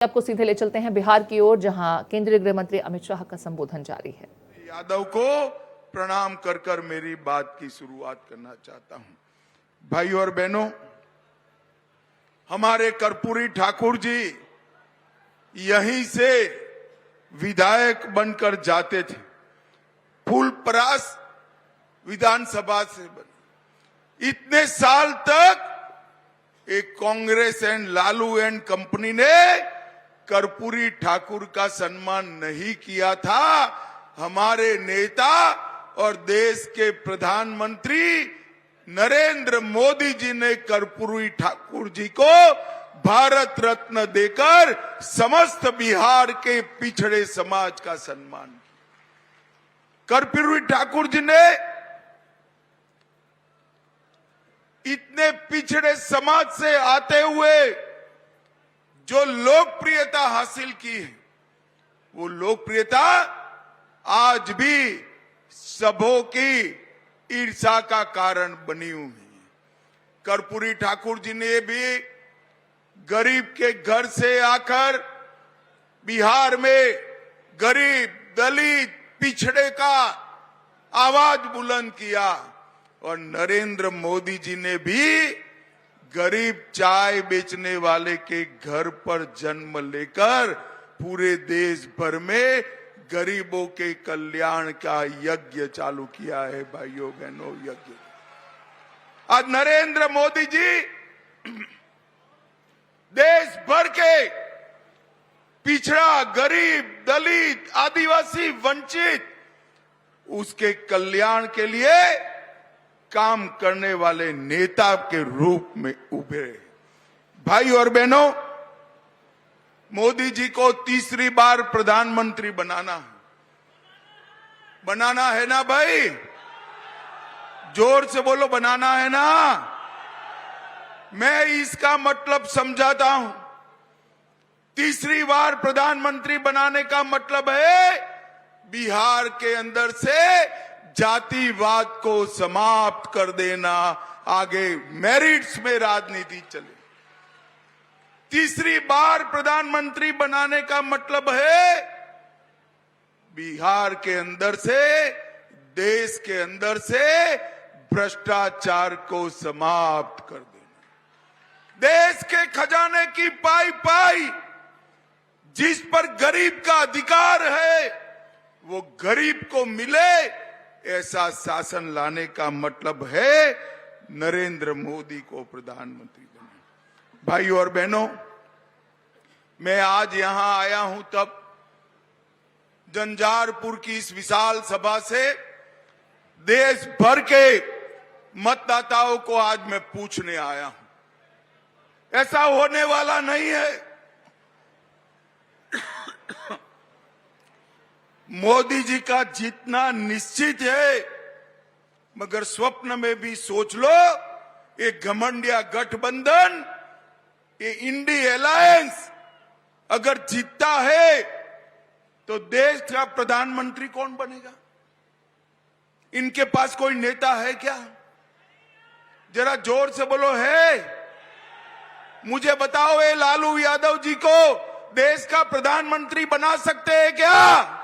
आपको सीधे ले चलते हैं बिहार की ओर, जहां केंद्रीय गृह मंत्री अमित शाह का संबोधन जारी है। यादव को प्रणाम कर कर मेरी बात की शुरुआत करना चाहता हूं। भाइयों और बहनों, हमारे कर्पूरी ठाकुर जी यहीं से विधायक बनकर जाते थे। फूलपरास विधानसभा से बने। इतने साल तक एक Congress and Lalu and company ने कर्पूरी ठाकुर का सम्मान नहीं किया था। हमारे नेता और देश के प्रधानमंत्री नरेंद्र मोदी जी ने कर्पूरी ठाकुर जी को भारत रत्न देकर समस्त बिहार के पिछड़े समाज का सम्मान किया। कर्पूरी ठाकुर जी ने इतने पिछड़े समाज से आते हुए जो लोकप्रियता हासिल की है, वो लोकप्रियता आज भी सबों की ईर्ष्या का कारण बनी हुई है। कर्पूरी ठाकुर जी ने भी गरीब के घर से आकर बिहार में गरीब, दलित, पिछड़े का आवाज बुलंद किया। और नरेंद्र मोदी जी ने भी गरीब चाय बेचने वाले के घर पर जन्म लेकर पूरे देश भर में गरीबों के कल्याण का यज्ञ चालू किया है। भाइयों बहनों, यज्ञ आज नरेंद्र मोदी जी देश भर के पिछड़ा, गरीब, दलित, आदिवासी, वंचित उसके कल्याण के लिए काम करने वाले नेता के रूप में उभरे। भाई और बहनों, मोदी जी को तीसरी बार प्रधानमंत्री बनाना है ना भाई? जोर से बोलो, बनाना है ना? मैं इसका मतलब समझाता हूं। तीसरी बार प्रधानमंत्री बनाने का मतलब है बिहार के अंदर से जातिवाद को समाप्त कर देना, आगे मेरिट्स में राजनीति चले। तीसरी बार प्रधानमंत्री बनाने का मतलब है बिहार के अंदर से, देश के अंदर से भ्रष्टाचार को समाप्त कर देना। देश के खजाने की पाई पाई जिस पर गरीब का अधिकार है वो गरीब को मिले, ऐसा शासन लाने का मतलब है नरेंद्र मोदी को प्रधानमंत्री बनाना। भाइयों और बहनों, मैं आज यहां आया हूं तब जंजारपुर की इस विशाल सभा से देश भर के मतदाताओं को आज मैं पूछने आया हूं। ऐसा होने वाला नहीं है। मोदी जी का जीतना निश्चित है, मगर स्वप्न में भी सोच लो, ये घमंडिया गठबंधन, ये इंडी अलायंस अगर जीतता है तो देश का प्रधानमंत्री कौन बनेगा? इनके पास कोई नेता है क्या? जरा जोर से बोलो, है? मुझे बताओ, ये लालू यादव जी को देश का प्रधानमंत्री बना सकते हैं क्या?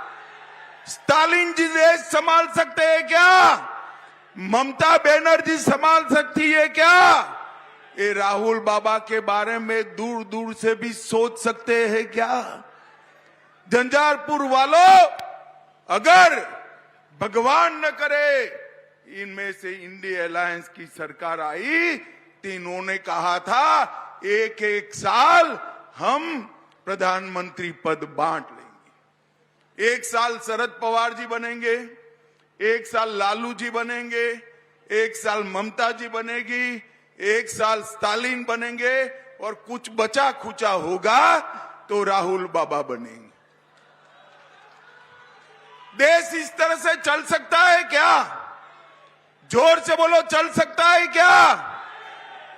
स्टालिन जी देश संभाल सकते हैं क्या? ममता बनर्जी संभाल सकती है क्या? ये राहुल बाबा के बारे में दूर दूर से भी सोच सकते हैं क्या? झंझारपुर वालों, अगर भगवान न करे इनमें से इंडिया अलायंस की सरकार आई तो इन्होंने कहा था एक एक साल हम प्रधानमंत्री पद बांट लेंगे। एक साल शरद पवार जी बनेंगे, एक साल लालू जी बनेंगे, एक साल ममता जी बनेगी, एक साल स्टालिन बनेंगे, और कुछ बचा खुचा होगा तो राहुल बाबा बनेंगे। देश इस तरह से चल सकता है क्या? जोर से बोलो, चल सकता है क्या?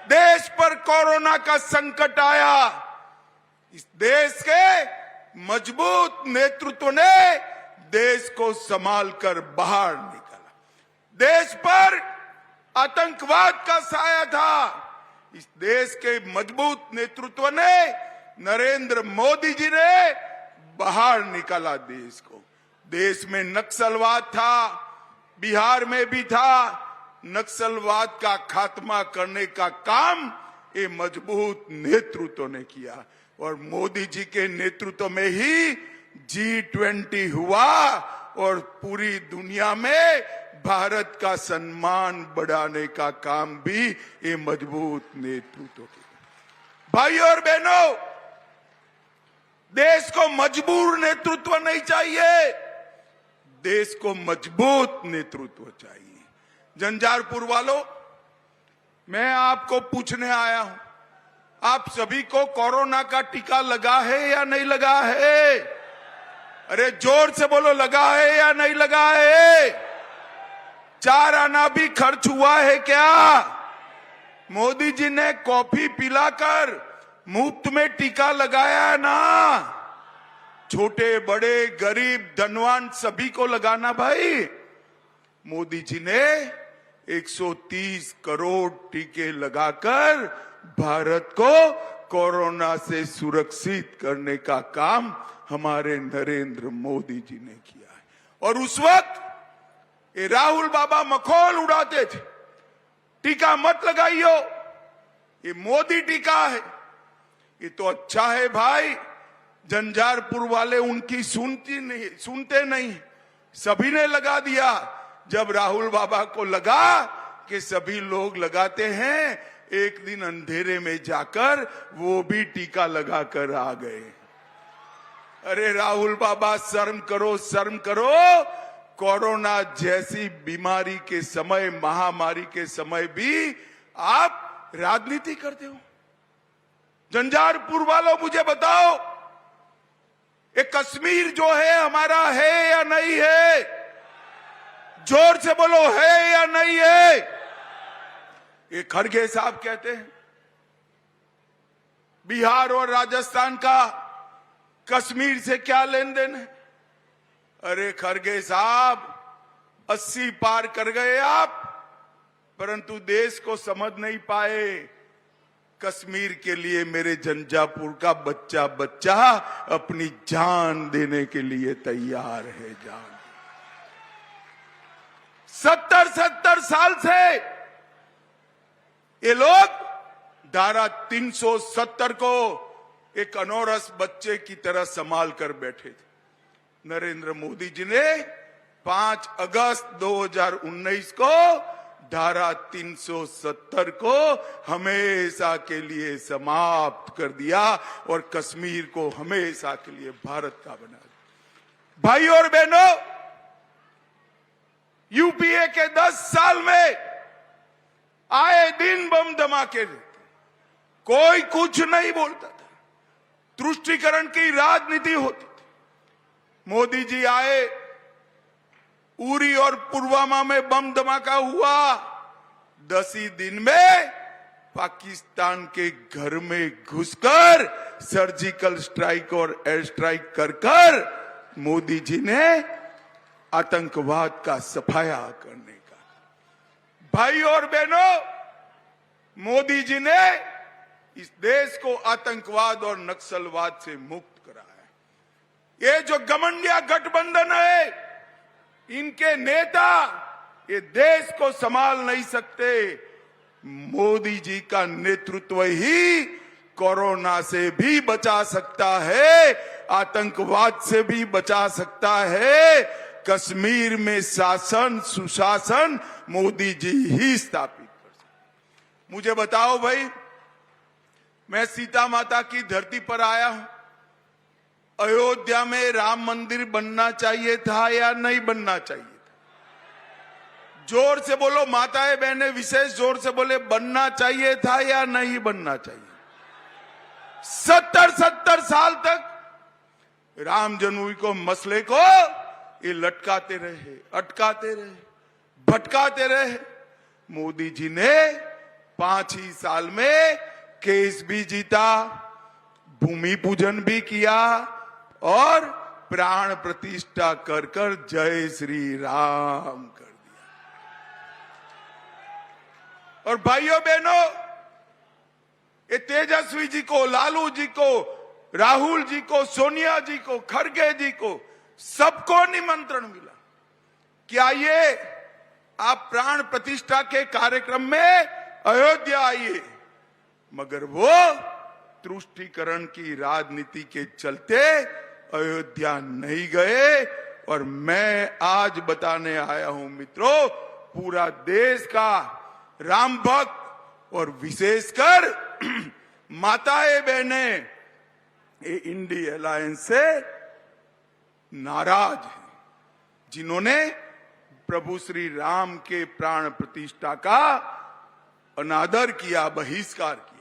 देश पर कोरोना का संकट आया, इस देश के मजबूत नेतृत्व ने देश को संभाल कर बाहर निकाला। देश पर आतंकवाद का साया था, इस देश के मजबूत नेतृत्व ने नरेंद्र मोदी जी ने बाहर निकाला देश को। देश में नक्सलवाद था, बिहार में भी था। नक्सलवाद का खात्मा करने का काम ये मजबूत नेतृत्व ने किया और मोदी जी के नेतृत्व में ही G20 हुआ और पूरी दुनिया में भारत का सम्मान बढ़ाने का काम भी ये मजबूत नेतृत्व किया। भाई और बहनों, देश को मजबूर नेतृत्व नहीं चाहिए, देश को मजबूत नेतृत्व चाहिए। झंझारपुर वालों, मैं आपको पूछने आया हूं, आप सभी को कोरोना का टीका लगा है या नहीं लगा है? अरे जोर से बोलो, लगा है या नहीं लगा है? 4 आना भी खर्च हुआ है क्या? मोदी जी ने कॉफी पिलाकर मुफ्त में टीका लगाया ना। छोटे बड़े गरीब धनवान सभी को लगाना भाई। मोदी जी ने 130 करोड़ टीके लगाकर भारत को कोरोना से सुरक्षित करने का काम हमारे नरेंद्र मोदी जी ने किया है। और उस वक्त ये राहुल बाबा मखौल उड़ाते थे, टीका मत लगाइयो, ये मोदी टीका है। ये तो अच्छा है भाई, झंझारपुर वाले उनकी सुनते नहीं, सभी ने लगा दिया। जब राहुल बाबा को लगा कि सभी लोग लगाते हैं, एक दिन अंधेरे में जाकर वो भी टीका लगाकर आ गए। अरे राहुल बाबा, शर्म करो, शर्म करो। कोरोना जैसी बीमारी के समय, महामारी के समय भी आप राजनीति करते हो। झंझारपुर वालों, मुझे बताओ, ये कश्मीर जो है हमारा है या नहीं है? जोर से बोलो, है या नहीं है? ये खड़गे साहब कहते हैं बिहार और राजस्थान का कश्मीर से क्या लेन देन है? अरे खड़गे साहब, 80 पार कर गए आप, परंतु देश को समझ नहीं पाए। कश्मीर के लिए मेरे झंझारपुर का बच्चा बच्चा अपनी जान देने के लिए तैयार है। जान 70 साल से ये लोग धारा 370 को एक अनौरस बच्चे की तरह संभाल कर बैठे थे। नरेंद्र मोदी जी ने 5 अगस्त 2019 को धारा 370 को हमेशा के लिए समाप्त कर दिया और कश्मीर को हमेशा के लिए भारत का बना दिया। भाई और बहनों, यूपीए के 10 साल में आए दिन बम धमाके, कोई कुछ नहीं बोलता था, तुष्टीकरण की राजनीति होती थी। मोदी जी आए, उरी और पुलवामा में बम धमाका हुआ, 10 ही दिन में पाकिस्तान के घर में घुसकर सर्जिकल स्ट्राइक और एयर स्ट्राइक कर मोदी जी ने आतंकवाद का सफाया करने का। भाई और बहनों, मोदी जी ने इस देश को आतंकवाद और नक्सलवाद से मुक्त कराया। ये जो घमंडिया गठबंधन है, इनके नेता ये देश को संभाल नहीं सकते। मोदी जी का नेतृत्व ही कोरोना से भी बचा सकता है, आतंकवाद से भी बचा सकता है। कश्मीर में शासन सुशासन मोदी जी ही स्थापित कर सकते। मुझे बताओ भाई, मैं सीता माता की धरती पर आया हूं। अयोध्या में राम मंदिर बनना चाहिए था या नहीं बनना चाहिए था? जोर से बोलो माताएं बहनें, विशेष जोर से बोले, बनना चाहिए था या नहीं बनना चाहिए? 70 साल तक राम जन्मभूमि को मसले को ये लटकाते रहे, अटकाते रहे, भटकाते रहे। मोदी जी ने 5 ही साल में केस भी जीता, भूमि पूजन भी किया और प्राण प्रतिष्ठा कर कर जय श्री राम कर दिया। और भाइयों बहनों, ये तेजस्वी जी को, लालू जी को राहुल जी को, सोनिया जी को, खड़गे जी को, सबको निमंत्रण मिला कि आइए आप प्राण प्रतिष्ठा के कार्यक्रम में अयोध्या आइए, मगर वो तुष्टीकरण की राजनीति के चलते अयोध्या नहीं गए। और मैं आज बताने आया हूं मित्रों, पूरा देश का राम भक्त और विशेषकर माताएं बहनें ये इंडी अलायंस से नाराज हैं, जिन्होंने प्रभु श्री राम के प्राण प्रतिष्ठा का अनादर किया, बहिष्कार किया।